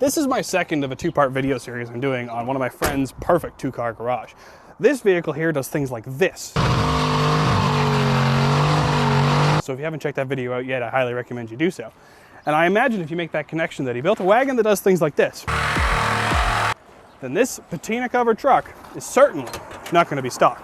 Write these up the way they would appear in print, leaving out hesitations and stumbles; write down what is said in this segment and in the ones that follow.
This is my second of a two-part video series I'm doing on one of my friend's perfect two-car garage. This vehicle here does things like this. So if you haven't checked that video out yet, I highly recommend you do so. And I imagine if you make that connection that he built a wagon that does things like this, then this patina covered truck is certainly not going to be stock.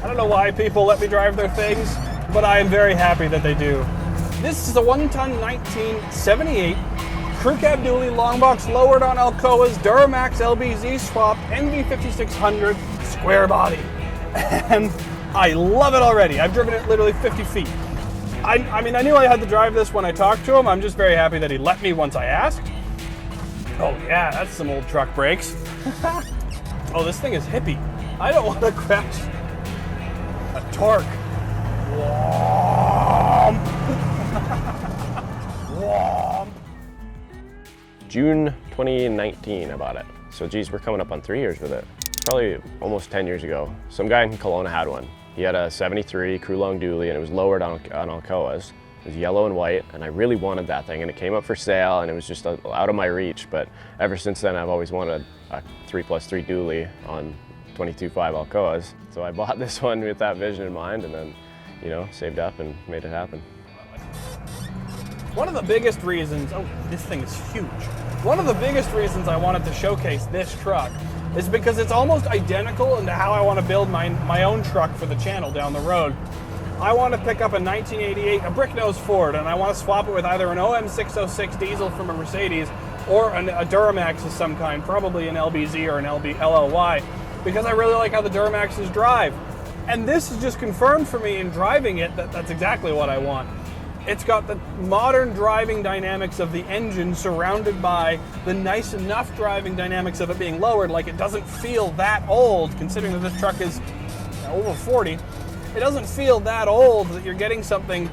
I don't know why people let me drive their things, but I am very happy that they do. This is a 1-ton 1978 Crew Cab Dually long box lowered on Alcoa's Duramax LBZ swap NV5600 square body. And I love it already. I've driven it literally 50 feet. I mean, I knew I had to drive this when I talked to him. I'm just very happy that he let me once I asked. Oh yeah, that's some old truck brakes. Oh, this thing is hippie. I don't want to crash a torque. Womp. Womp. June 2019 I bought it. So geez, we're coming up on 3 years with it. Probably almost 10 years ago. Some guy in Kelowna had one. He had a 73 crew long dually and it was lowered on Alcoa's. It was yellow and white and I really wanted that thing and it came up for sale and it was just out of my reach. But ever since then I've always wanted a 3+3 dually on 22.5 Alcoa's. So I bought this one with that vision in mind and then, you know, saved up and made it happen. One of the biggest reasons, oh, this thing is huge. One of the biggest reasons I wanted to showcase this truck is because it's almost identical into how I want to build my own truck for the channel down the road. I want to pick up a 1988, a brick nose Ford, and I want to swap it with either an OM606 diesel from a Mercedes or a Duramax of some kind, probably an LBZ or an LLY, because I really like how the Duramaxes drive. And this is just confirmed for me in driving it that that's exactly what I want. It's got the modern driving dynamics of the engine surrounded by the nice enough driving dynamics of it being lowered. Like, it doesn't feel that old, considering that this truck is over 40. It doesn't feel that old that you're getting something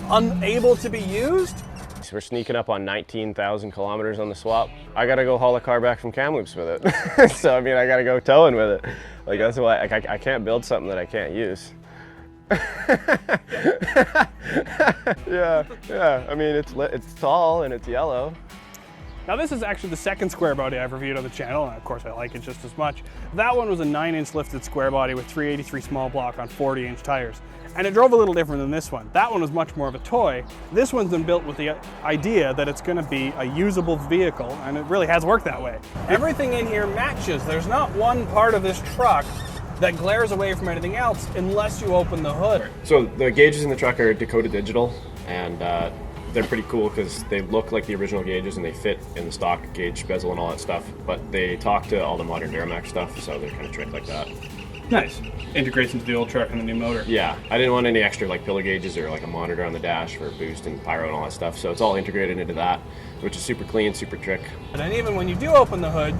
unable to be used. So we're sneaking up on 19,000 kilometers on the swap. I gotta go haul a car back from Kamloops with it. So I mean, I gotta go towing with it. Like that's why I can't build something that I can't use. Yeah. I mean, it's tall and it's yellow. Now this is actually the second square body I've reviewed on the channel, and of course I like it just as much. That one was a 9-inch lifted square body with 383 small block on 40-inch tires. And it drove a little different than this one. That one was much more of a toy. This one's been built with the idea that it's gonna be a usable vehicle, and it really has worked that way. Everything in here matches. There's not one part of this truck that glares away from anything else unless you open the hood. So the gauges in the truck are Dakota Digital, and they're pretty cool because they look like the original gauges and they fit in the stock gauge bezel and all that stuff, but they talk to all the modern Duramax stuff, so they're kind of tricked like that. Nice. Integrates into the old truck and the new motor. Yeah, I didn't want any extra like pillar gauges or like a monitor on the dash for boost and pyro and all that stuff, so it's all integrated into that, which is super clean, super trick. And even when you do open the hood,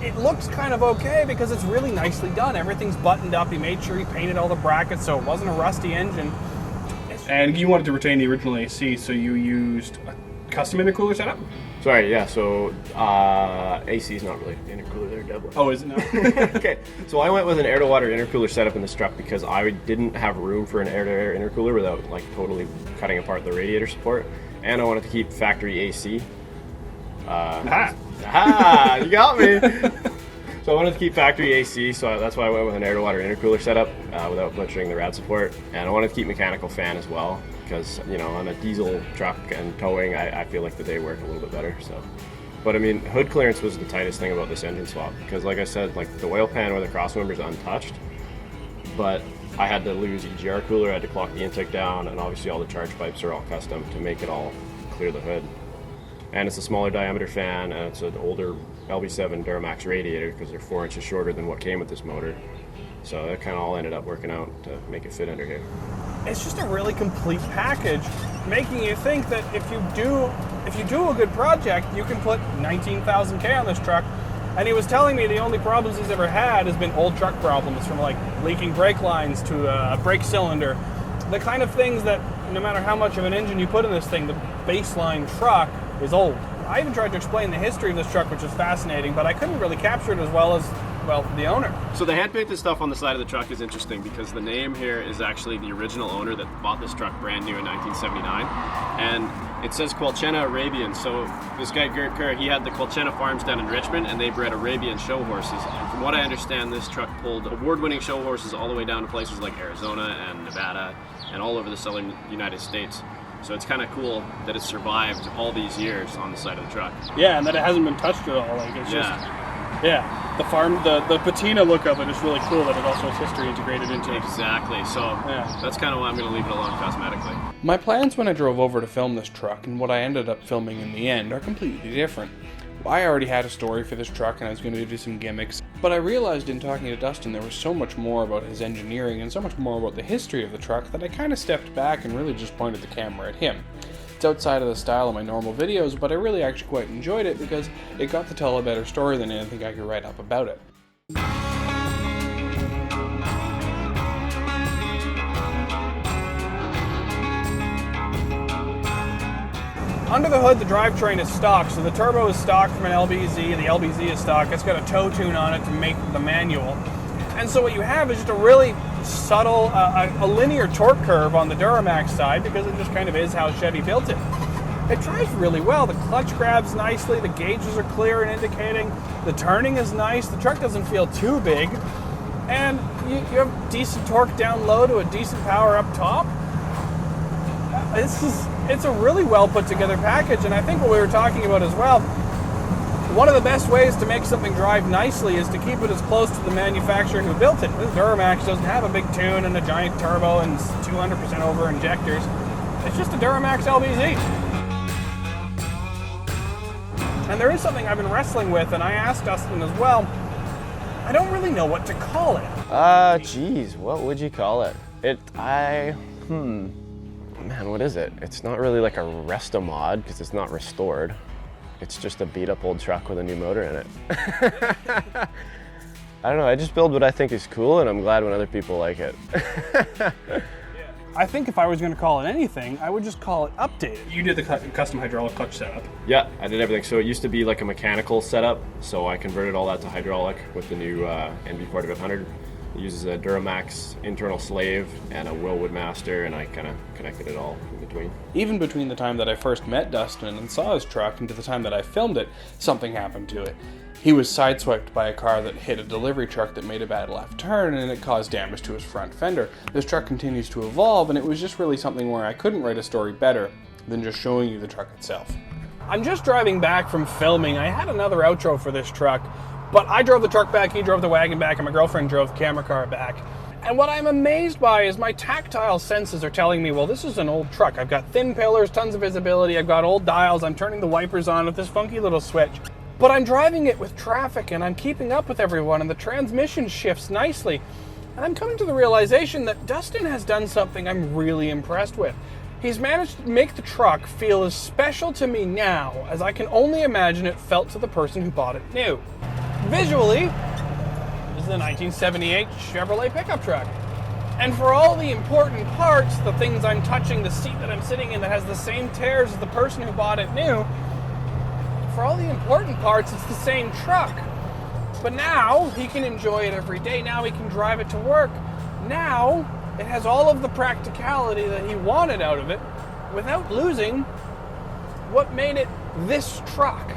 it looks kind of okay because it's really nicely done. Everything's buttoned up. He made sure he painted all the brackets so it wasn't a rusty engine. And you wanted to retain the original AC, so you used a custom intercooler setup? Sorry, yeah, so AC is not really the intercooler there, double. Oh, is it now? Okay, so I went with an air-to-water intercooler setup in this truck because I didn't have room for an air-to-air intercooler without like totally cutting apart the radiator support, and I wanted to keep factory AC. You got me! So I wanted to keep factory AC, so that's why I went with an air-to-water intercooler setup without butchering the rad support. And I wanted to keep mechanical fan as well, because, you know, on a diesel truck and towing, I feel like they work a little bit better, so. But I mean, hood clearance was the tightest thing about this engine swap, because like I said, like the oil pan or the crossmember is untouched, but I had to lose EGR cooler, I had to clock the intake down, and obviously all the charge pipes are all custom to make it all clear the hood. And it's a smaller diameter fan, and it's an older LB7 Duramax radiator because they're 4 inches shorter than what came with this motor. So that kind of all ended up working out to make it fit under here. It's just a really complete package, making you think that if you do a good project, you can put 19,000 K on this truck. And he was telling me the only problems he's ever had has been old truck problems, from like leaking brake lines to a brake cylinder. The kind of things that no matter how much of an engine you put in this thing, the baseline truck is old. I even tried to explain the history of this truck, which is fascinating, but I couldn't really capture it as well as well, the owner. So the hand-painted stuff on the side of the truck is interesting because the name here is actually the original owner that bought this truck brand new in 1979. And it says Qualchena Arabian. So this guy, Gert Kerr, he had the Qualchena farms down in Richmond, and they bred Arabian show horses. And from what I understand, this truck pulled award-winning show horses all the way down to places like Arizona and Nevada and all over the southern United States. So it's kind of cool that it survived all these years on the side of the truck. Yeah, and that it hasn't been touched at all. Like, it's just, yeah, the farm, the patina look of it is really cool that it also has history integrated into it. Exactly. So that's kind of why I'm going to leave it alone cosmetically. My plans when I drove over to film this truck and what I ended up filming in the end are completely different. I already had a story for this truck and I was going to do some gimmicks, but I realized in talking to Dustin there was so much more about his engineering and so much more about the history of the truck that I kind of stepped back and really just pointed the camera at him. It's outside of the style of my normal videos, but I really actually quite enjoyed it because it got to tell a better story than anything I could write up about it. Under the hood, the drivetrain is stock, so the turbo is stock from an LBZ, the LBZ is stock. It's got a tow tune on it to make the manual. And so what you have is just a really subtle, a linear torque curve on the Duramax side because it just kind of is how Chevy built it. It drives really well. The clutch grabs nicely, the gauges are clear and indicating, the turning is nice, the truck doesn't feel too big, and you have decent torque down low to a decent power up top. It's a really well put together package, and I think what we were talking about as well, one of the best ways to make something drive nicely is to keep it as close to the manufacturer who built it. This Duramax doesn't have a big tune and a giant turbo and 200% over injectors. It's just a Duramax LBZ. And there is something I've been wrestling with, and I asked Dustin as well. I don't really know what to call it. Geez, what would you call it? Man, what is it? It's not really like a resto mod because it's not restored. It's just a beat up old truck with a new motor in it. I don't know, I just build what I think is cool and I'm glad when other people like it. I think if I was going to call it anything, I would just call it updated. You did the custom hydraulic clutch setup. Yeah, I did everything. So it used to be like a mechanical setup, so I converted all that to hydraulic with the new NB4500. It uses a Duramax internal slave and a Willwood master, and I kind of connected it all in between. Even between the time that I first met Dustin and saw his truck and to the time that I filmed it, something happened to it. He was sideswiped by a car that hit a delivery truck that made a bad left turn and it caused damage to his front fender. This truck continues to evolve, and it was just really something where I couldn't write a story better than just showing you the truck itself. I'm just driving back from filming. I had another outro for this truck, but I drove the truck back, he drove the wagon back, and my girlfriend drove the camera car back. And what I'm amazed by is my tactile senses are telling me, well, this is an old truck. I've got thin pillars, tons of visibility, I've got old dials, I'm turning the wipers on with this funky little switch. But I'm driving it with traffic and I'm keeping up with everyone and the transmission shifts nicely. And I'm coming to the realization that Dustin has done something I'm really impressed with. He's managed to make the truck feel as special to me now as I can only imagine it felt to the person who bought it new. Visually, this is a 1978 Chevrolet pickup truck. And for all the important parts, the things I'm touching, the seat that I'm sitting in that has the same tears as the person who bought it new, for all the important parts, it's the same truck. But now he can enjoy it every day. Now he can drive it to work. Now it has all of the practicality that he wanted out of it without losing what made it this truck.